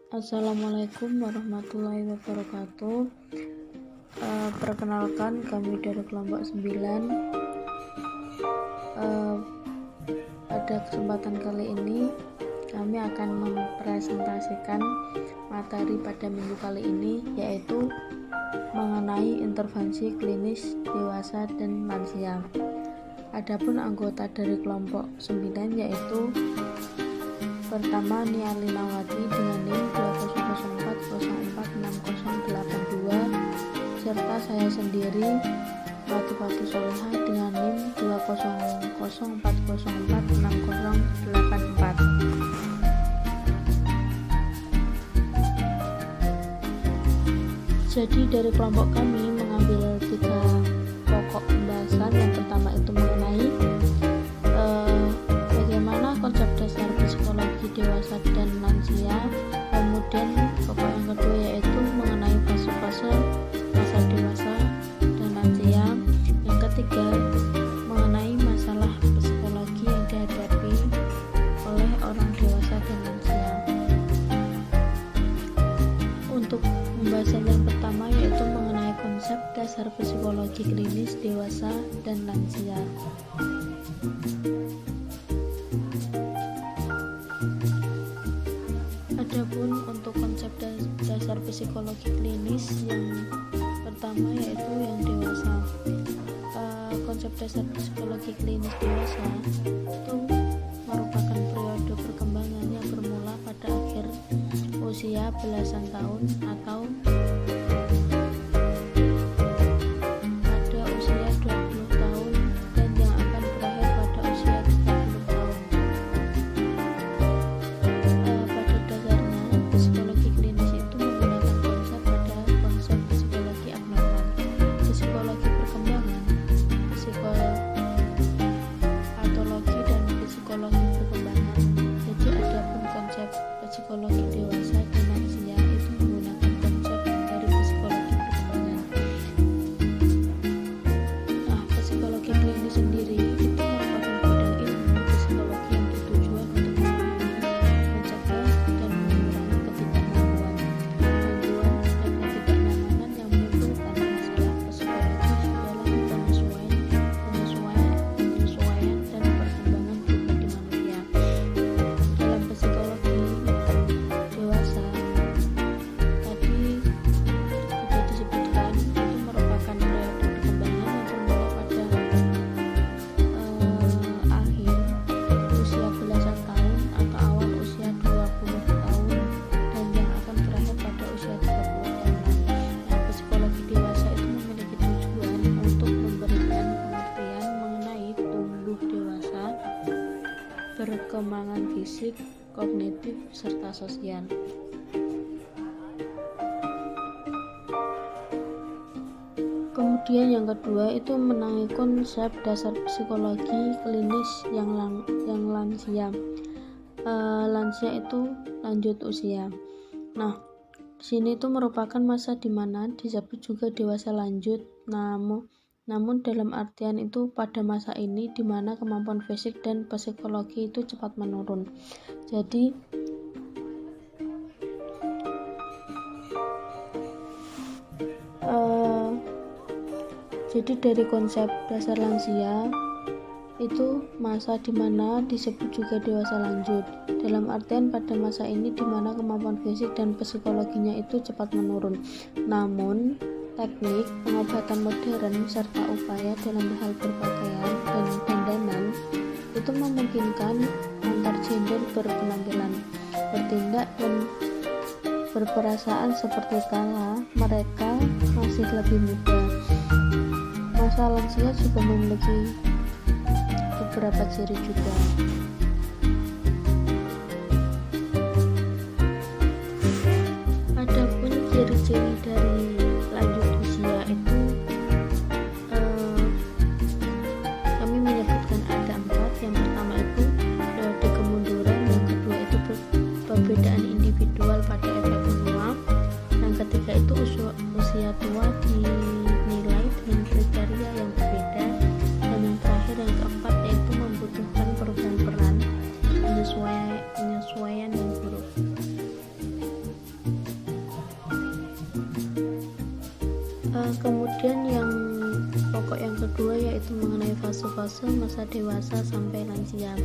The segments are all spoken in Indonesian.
Assalamualaikum warahmatullahi wabarakatuh. Perkenalkan, kami dari kelompok 9. Pada kesempatan kali ini kami akan mempresentasikan materi pada minggu kali ini, yaitu mengenai intervensi klinis dewasa dan lansia. Adapun anggota dari kelompok 9 yaitu pertama Nia Linawati dengan NIM 2004046082, serta saya sendiri Latifatu Solihah dengan NIM 2004046084. Jadi dari kelompok kami mengambil 3 pokok pembahasan. Yang pertama itu mengenai bagaimana konsep dasar psikologi dewasa dan lansia. Kemudian pokok yang kedua yaitu mengenai fase-fase masa dewasa dan lansia. Yang ketiga mengenai masalah psikologi yang dihadapi oleh orang dewasa dan lansia. Untuk pembahasan yang pertama yaitu mengenai konsep dasar psikologi klinis dewasa dan lansia. Adapun untuk konsep dasar psikologi klinis yang pertama yaitu yang dewasa. Konsep dasar psikologi klinis dewasa itu merupakan periode perkembangan yang bermula pada akhir usia belasan tahun atau pada usia 20 tahun dan yang akan berakhir pada usia 30 tahun. Pada dasarnya psikologi klinis itu menggunakan konsep psikologi abnormal, psikologi perkembangan, psikopatologi dan psikologi perkembangan. Jadi adapun konsep psikologi dewasa dan lansia itu menggunakan konsep dari psikologi perkembangan. Psikologi klinis sendiri itu merupakan bidang ilmu psikologi yang bertujuan untuk memahami, mencegah, dan mengurangi ketidakmampuan, gangguan, dan ketidaknyamanan yang muncul karena masalah psikologis dalam penyesuaian dan perkembangan pribadi manusia. Dalam psikologi dewasa tadi sudah disebutkan, itu merupakan periode perkembangan yang bermula pada akhir usia belasan tahun atau awal usia 20 tahun dan yang akan berakhir pada usia 30 tahunan. Psikologi dewasa itu memiliki tujuan untuk memberikan pengertian mengenai tumbuh dewasa, perkembangan fisik, kognitif, serta sosial. Kemudian yang kedua itu mengenai konsep dasar psikologi klinis yang lansia. Lansia itu lanjut usia. Di sini itu merupakan masa di mana disebut juga dewasa lanjut. Namun dalam artian itu pada masa ini di mana kemampuan fisik dan psikologi itu cepat menurun. Jadi dari konsep dasar lansia itu masa di mana disebut juga dewasa lanjut. Dalam artian pada masa ini di mana kemampuan fisik dan psikologinya itu cepat menurun. Namun teknik pengobatan modern serta upaya dalam hal berpakaian dan dandanan itu memungkinkan antar gender berpenampilan, bertindak dan berperasaan seperti kala mereka masih lebih muda. Masa lansia juga memiliki beberapa ciri juga. Adapun ciri-ciri dari lanjut usia itu kami menyebutkan ada 4. Yang pertama itu periode kemunduran, yang kedua itu perbedaan individual pada efek menua, yang ketiga itu usia tua dinilai dengan kriteria yang berbeda, dan yang terakhir yang keempat yaitu membutuhkan perubahan peran penyesuaian yang buruk. Kemudian yang pokok yang kedua yaitu mengenai fase-fase masa dewasa sampai lansia.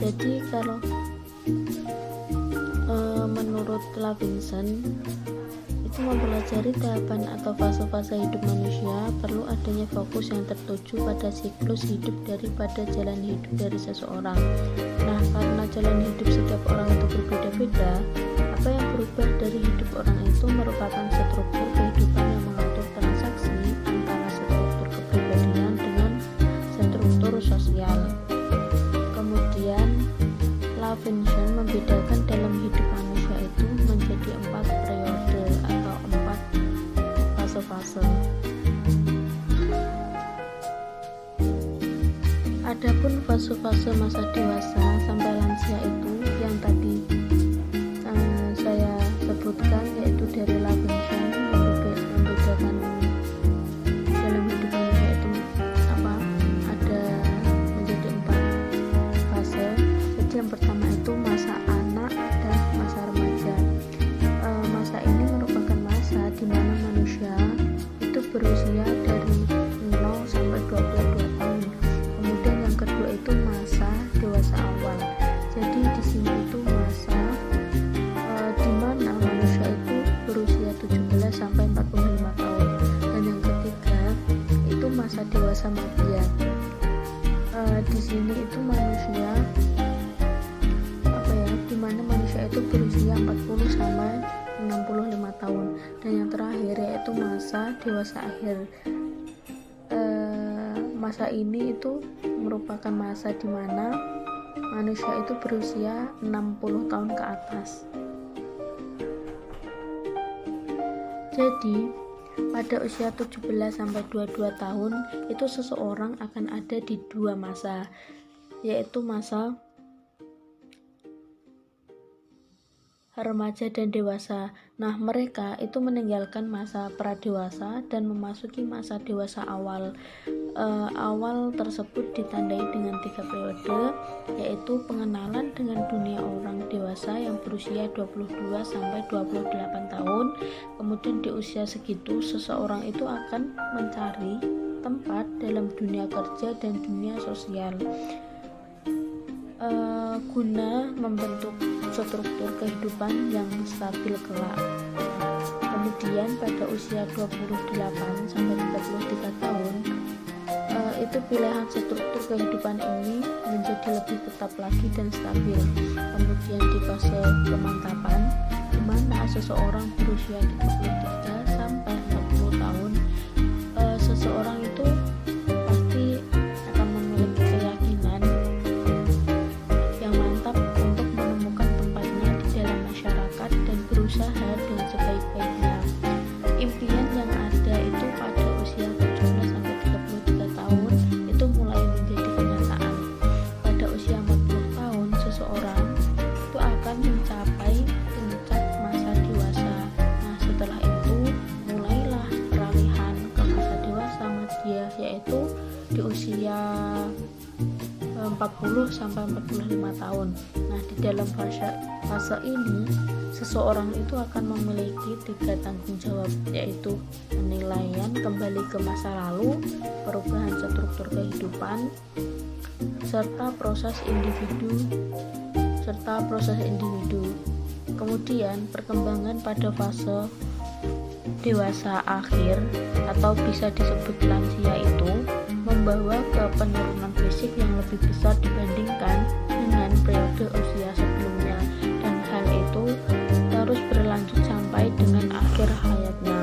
Jadi kalau menurut Levinson itu mempelajari tahapan atau fase-fase hidup manusia, perlu adanya fokus yang tertuju pada siklus hidup daripada jalan hidup dari seseorang. Nah, karena jalan hidup setiap orang itu berbeda-beda, apa yang berubah dari hidup orang itu merupakan struktur kehidupan yang mengatur transaksi antara struktur kepribadian dengan struktur sosial. Kemudian Levinson membedakan dalam hidup manusia itu menjadi 4 periode atau 4 fase-fase. Adapun fase-fase masa dewasa sampai lansia itu yang tadi saya sebutkan, yaitu dari Levinson membedakan dalam hidup manusia itu ada menjadi 4 fase. Jadi yang pertama itu masa anak dan masa remaja. Masa ini merupakan masa di mana manusia itu berusia dari 0 sampai 22 tahun. Kemudian yang kedua itu masa dewasa awal. Jadi di sini itu masa di mana manusia itu berusia 17 sampai 45 tahun. Dan yang ketiga itu masa dewasa madya. Di sini itu manusia di mana manusia itu berusia 40 sampai 65 tahun. Dan yang terakhir yaitu masa dewasa akhir. Masa ini itu merupakan masa di mana manusia itu berusia 60 tahun ke atas. Jadi pada usia 17 sampai 22 tahun itu seseorang akan ada di 2 masa, yaitu masa remaja dan dewasa. Nah, mereka itu meninggalkan masa pradewasa dan memasuki masa dewasa awal. Awal tersebut ditandai dengan 3 periode, yaitu pengenalan dengan dunia orang dewasa yang berusia 22 sampai 28 tahun. Kemudian di usia segitu seseorang itu akan mencari tempat dalam dunia kerja dan dunia sosial, guna membentuk struktur kehidupan yang stabil kelak. Kemudian pada usia 28 sampai 33 tahun itu pilihan struktur kehidupan ini menjadi lebih tetap lagi dan stabil. Kemudian di fase pemantapan di mana seseorang berusia 33 sampai 40 tahun, seseorang itu pasti akan memiliki keyakinan yang mantap untuk menemukan tempatnya di dalam masyarakat dan berusaha dengan sebaik-baiknya. Impian yang ada itu pada usia 17 sampai 33 tahun itu mulai menjadi kenyataan. Pada usia 40 tahun seseorang itu akan mencapai puncak masa dewasa. Nah, setelah itu mulailah peralihan ke masa dewasa madya, yaitu di usia 40 sampai 45 tahun. Nah, di dalam fase ini seseorang itu akan memiliki 3 tanggung jawab, yaitu penilaian kembali ke masa lalu, perubahan struktur kehidupan, serta proses individu. Kemudian perkembangan pada fase dewasa akhir atau bisa disebut lansia itu membawa ke penurunan fisik yang lebih besar dibandingkan dengan periode usia sebelumnya, dan hal itu terus berlanjut sampai dengan akhir hayatnya.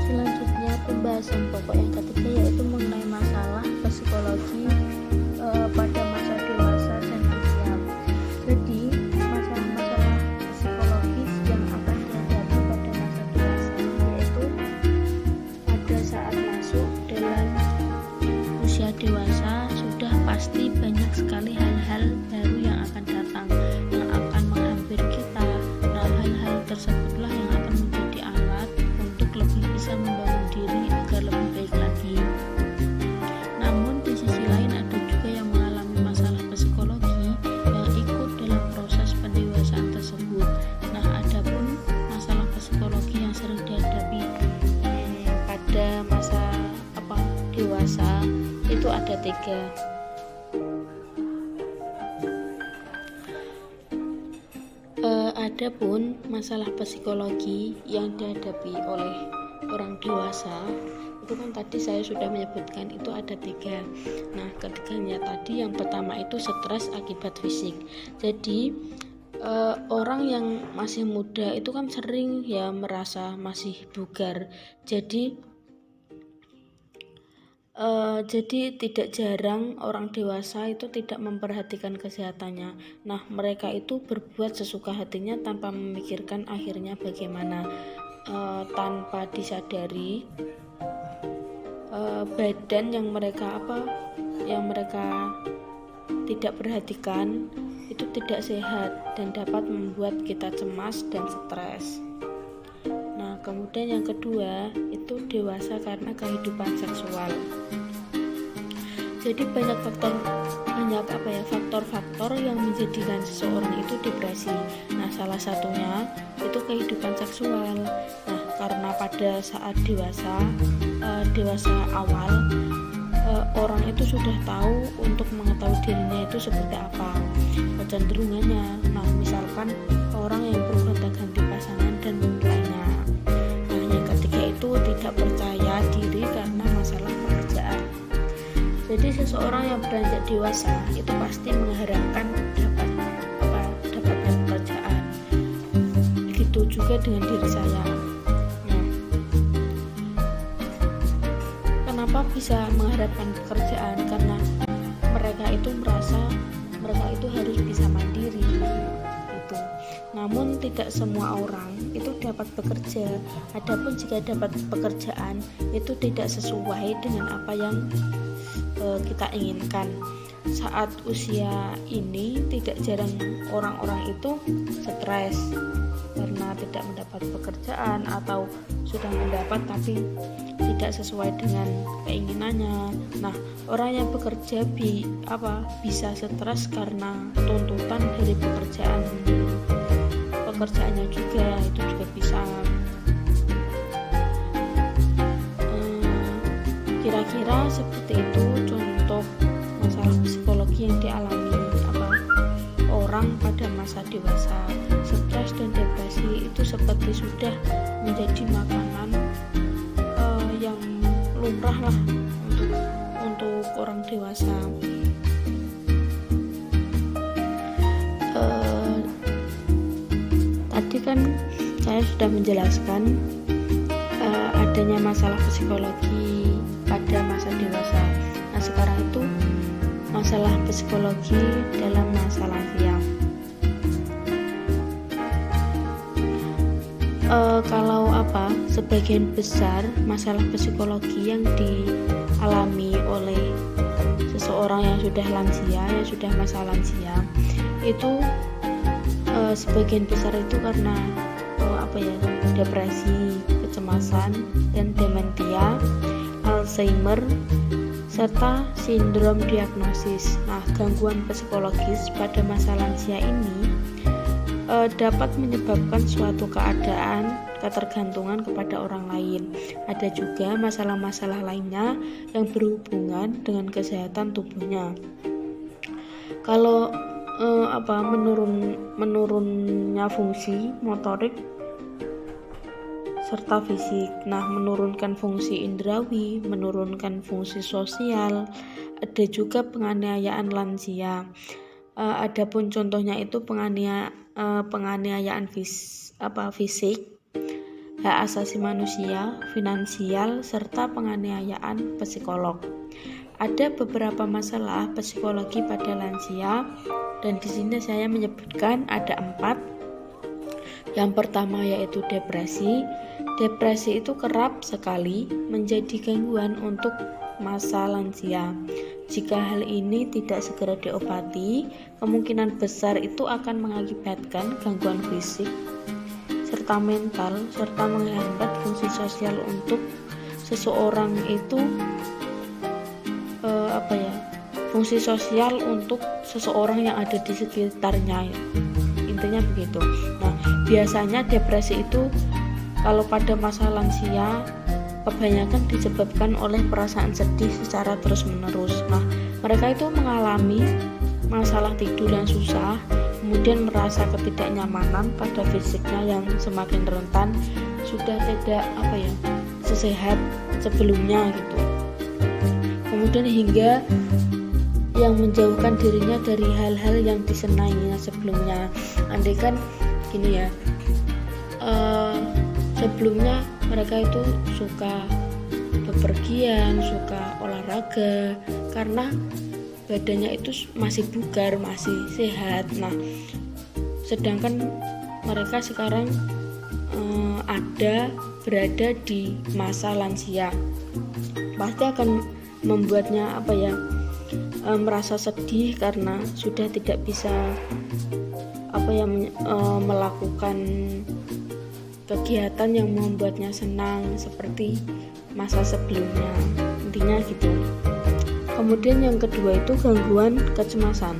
Selanjutnya pembahasan pokok yang ketiga yaitu mengenai masalah psikologi pada masa dewasa dan lansia. ada 3. Adapun masalah psikologi yang dihadapi oleh orang dewasa itu kan tadi saya sudah menyebutkan itu ada 3. Nah, ketiganya tadi yang pertama itu stres akibat fisik. Jadi orang yang masih muda itu kan sering ya merasa masih bugar. Jadi tidak jarang orang dewasa itu tidak memperhatikan kesehatannya. Nah, mereka itu berbuat sesuka hatinya tanpa memikirkan akhirnya bagaimana. Tanpa disadari badan yang mereka tidak perhatikan itu tidak sehat dan dapat membuat kita cemas dan stres. Nah, kemudian yang kedua itu dewasa karena kehidupan seksual. Jadi banyak faktor-faktor yang menjadikan seseorang itu depresi. Nah, salah satunya itu kehidupan seksual. Nah, karena pada saat dewasa awal orang itu sudah tahu untuk mengetahui dirinya itu seperti apa kecenderungannya. Nah, misalkan orang yang bergonta-ganti pasangan dan lainnya. Nah, yang ketiga itu tidak percaya diri karena masalah pekerjaan. Jadi seseorang yang beranjak dewasa itu pasti mengharapkan dapatnya pekerjaan. Begitu juga dengan diri saya. Kenapa bisa mengharapkan pekerjaan? Karena mereka itu merasa mereka itu harus bisa mandiri gitu. Namun tidak semua orang itu dapat bekerja. Adapun jika dapat pekerjaan itu tidak sesuai dengan apa yang kita inginkan. Saat usia ini tidak jarang orang-orang itu stres karena tidak mendapat pekerjaan atau sudah mendapat tapi tidak sesuai dengan keinginannya. Nah, orang yang bekerja bisa stres karena tuntutan dari pekerjaannya juga, itu juga bisa. Kira-kira seperti itu contoh masalah psikologi yang dialami orang pada masa dewasa. Stres dan depresi itu seperti sudah menjadi makanan yang lumrah lah untuk orang dewasa. Tadi kan saya sudah menjelaskan adanya masalah psikologi pada masa dewasa. Nah, sekarang itu masalah psikologi dalam masa lansia. Sebagian besar masalah psikologi yang dialami oleh seseorang yang sudah lansia, yang sudah masa lansia, itu sebagian besar itu karena depresi, kecemasan, dan demensia, Alzheimer, serta sindrom diagnosis. Nah, gangguan psikologis pada masa lansia ini dapat menyebabkan suatu ketergantungan kepada orang lain. Ada juga masalah-masalah lainnya yang berhubungan dengan kesehatan tubuhnya. Kalau menurunnya fungsi motorik serta fisik. Nah, menurunkan fungsi indrawi, menurunkan fungsi sosial. Ada juga penganiayaan lansia. Adapun contohnya itu penganiayaan fisik, hak asasi manusia, finansial, serta penganiayaan psikolog. Ada beberapa masalah psikologi pada lansia, dan di sini saya menyebutkan ada 4. Yang pertama yaitu depresi. Depresi itu kerap sekali menjadi gangguan untuk masa lansia. Jika hal ini tidak segera diobati, kemungkinan besar itu akan mengakibatkan gangguan fisik serta mental, serta menghambat fungsi sosial untuk seseorang itu fungsi sosial untuk seseorang yang ada di sekitarnya. Intinya begitu. Nah, biasanya depresi itu kalau pada masa lansia kebanyakan disebabkan oleh perasaan sedih secara terus-menerus. Nah, mereka itu mengalami masalah tidur yang susah, kemudian merasa ketidaknyamanan pada fisiknya yang semakin rentan, sudah tidak sesehat sebelumnya gitu. Kemudian hingga yang menjauhkan dirinya dari hal-hal yang disenanginya sebelumnya. Andaikan gini ya, sebelumnya mereka itu suka bepergian, suka olahraga karena badannya itu masih bugar, masih sehat. Nah, sedangkan mereka sekarang berada di masa lansia, pasti akan membuatnya merasa sedih karena sudah tidak bisa melakukan kegiatan yang membuatnya senang seperti masa sebelumnya, intinya gitu. Kemudian yang kedua itu gangguan kecemasan.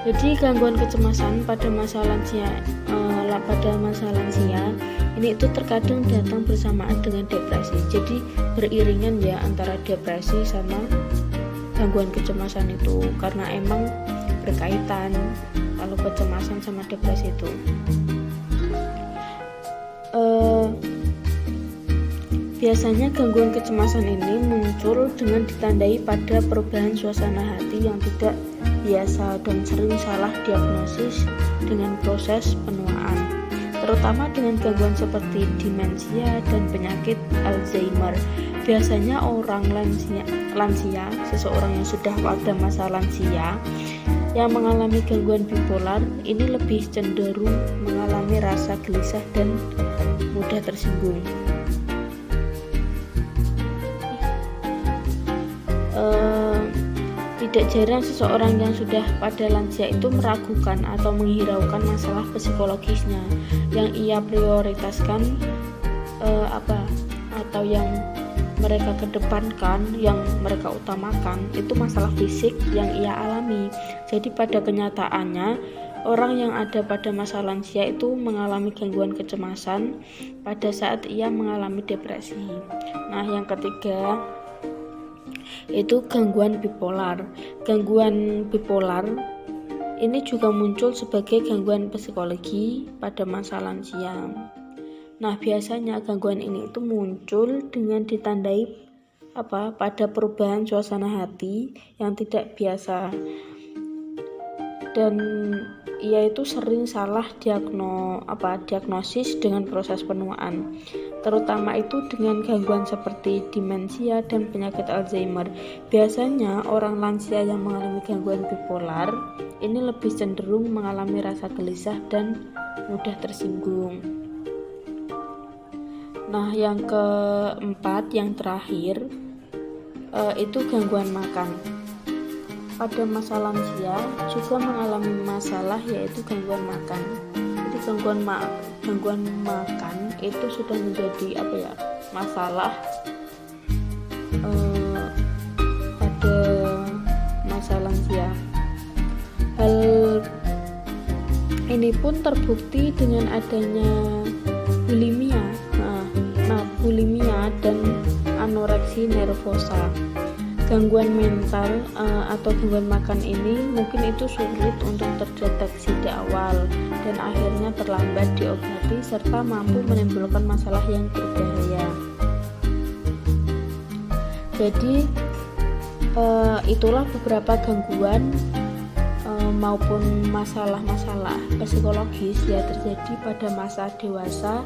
Jadi gangguan kecemasan pada masa lansia ini itu terkadang datang bersamaan dengan depresi. Jadi beriringan ya antara depresi sama gangguan kecemasan itu, karena emang berkaitan kalau kecemasan sama depresi itu. Biasanya gangguan kecemasan ini muncul dengan ditandai pada perubahan suasana hati yang tidak biasa dan sering salah diagnosis dengan proses penuaan, terutama dengan gangguan seperti demensia dan penyakit Alzheimer. Biasanya orang lansia, seseorang yang sudah pada masa lansia yang mengalami gangguan bipolar ini lebih cenderung mengalami rasa gelisah dan mudah tersinggung. Tidak jarang seseorang yang sudah pada lansia itu meragukan atau menghiraukan masalah psikologisnya. Yang ia prioritaskan atau yang mereka kedepankan, yang mereka utamakan itu masalah fisik yang ia alami. Jadi pada kenyataannya orang yang ada pada masa lansia itu mengalami gangguan kecemasan pada saat ia mengalami depresi. Nah, yang ketiga itu gangguan bipolar. Gangguan bipolar ini juga muncul sebagai gangguan psikologi pada masa lansia. Nah, biasanya gangguan ini itu muncul dengan ditandai pada perubahan suasana hati yang tidak biasa, dan ia itu sering salah diagnosis dengan proses penuaan, terutama itu dengan gangguan seperti demensia dan penyakit Alzheimer. Biasanya orang lansia yang mengalami gangguan bipolar ini lebih cenderung mengalami rasa gelisah dan mudah tersinggung. Nah, yang keempat, yang terakhir itu gangguan makan. Pada masa lansia juga mengalami masalah yaitu gangguan makan. Jadi gangguan makan itu sudah menjadi masalah pada masa lansia. Hal ini pun terbukti dengan adanya bulimia. Nah, bulimia dan anoreksi nervosa. Gangguan mental atau gangguan makan ini mungkin itu sulit untuk terdeteksi di awal dan akhirnya terlambat diobati serta mampu menimbulkan masalah yang berbahaya. Jadi itulah beberapa gangguan maupun masalah-masalah psikologis yang terjadi pada masa dewasa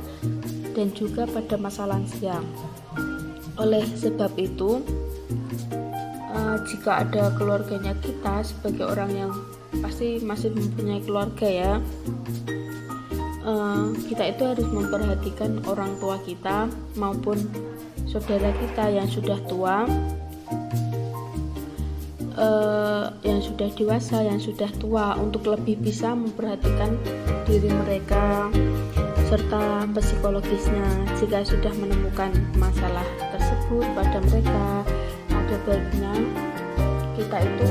dan juga pada masa lansia. Oleh sebab itu, jika ada keluarganya, kita sebagai orang yang pasti masih mempunyai keluarga ya, kita itu harus memperhatikan orang tua kita maupun saudara kita yang sudah tua, yang sudah dewasa, yang sudah tua, untuk lebih bisa memperhatikan diri mereka serta psikologisnya. Jika sudah menemukan masalah tersebut pada mereka, ada baiknya kita itu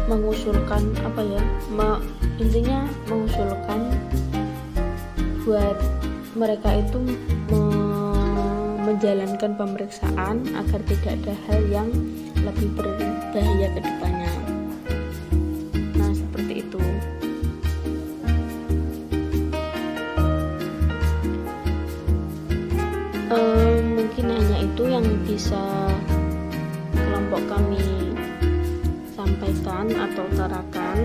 mengusulkan mengusulkan buat mereka itu menjalankan pemeriksaan agar tidak ada hal yang lebih berbahaya ke depannya. Nah, seperti itu. Mungkin hanya itu yang bisa kelompok kami sampaikan atau utarakan.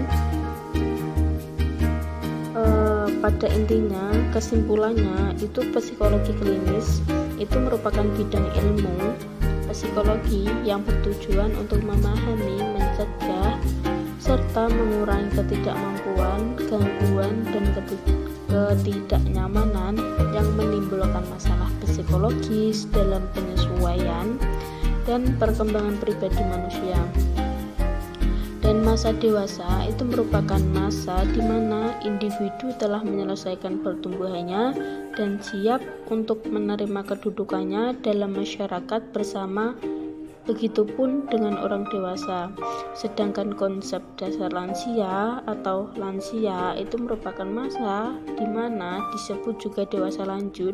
Pada intinya, kesimpulannya itu psikologi klinis itu merupakan bidang ilmu psikologi yang bertujuan untuk memahami, mencegah, serta mengurangi ketidakmampuan, gangguan, dan ketidaknyamanan yang menimbulkan masalah psikologis dalam penyesuaian dan perkembangan pribadi manusia. Dan masa dewasa itu merupakan masa di mana individu telah menyelesaikan pertumbuhannya dan siap untuk menerima kedudukannya dalam masyarakat bersama. Begitupun dengan orang dewasa. Sedangkan konsep dasar lansia atau lansia itu merupakan masa di mana disebut juga dewasa lanjut,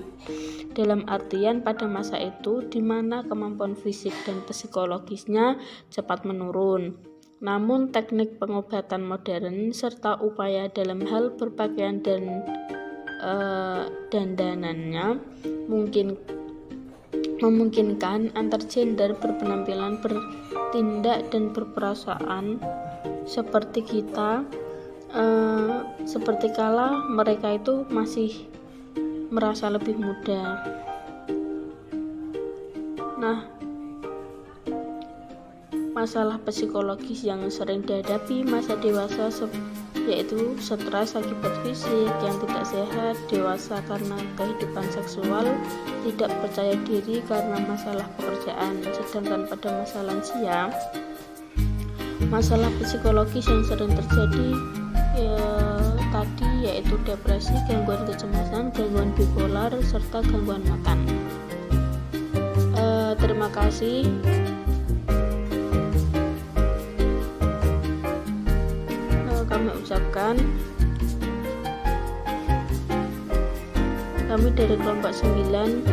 dalam artian pada masa itu di mana kemampuan fisik dan psikologisnya cepat menurun. Namun teknik pengobatan modern serta upaya dalam hal berpakaian dan dandanannya memungkinkan antar gender berpenampilan, bertindak, dan berperasaan seperti kita, seperti kala mereka itu masih merasa lebih muda. Nah, masalah psikologis yang sering dihadapi masa dewasa yaitu stres akibat fisik yang tidak sehat, dewasa karena kehidupan seksual, tidak percaya diri karena masalah pekerjaan. Sedangkan pada masa lansia, masalah psikologis yang sering terjadi tadi yaitu depresi, gangguan kecemasan, gangguan bipolar, serta gangguan makan. Terima kasih. Kami ucapkan, kami dari kelompok 9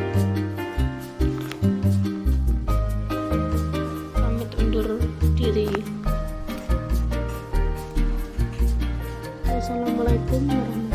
pamit undur diri. Assalamualaikum warahmatullahi wabarakatuh.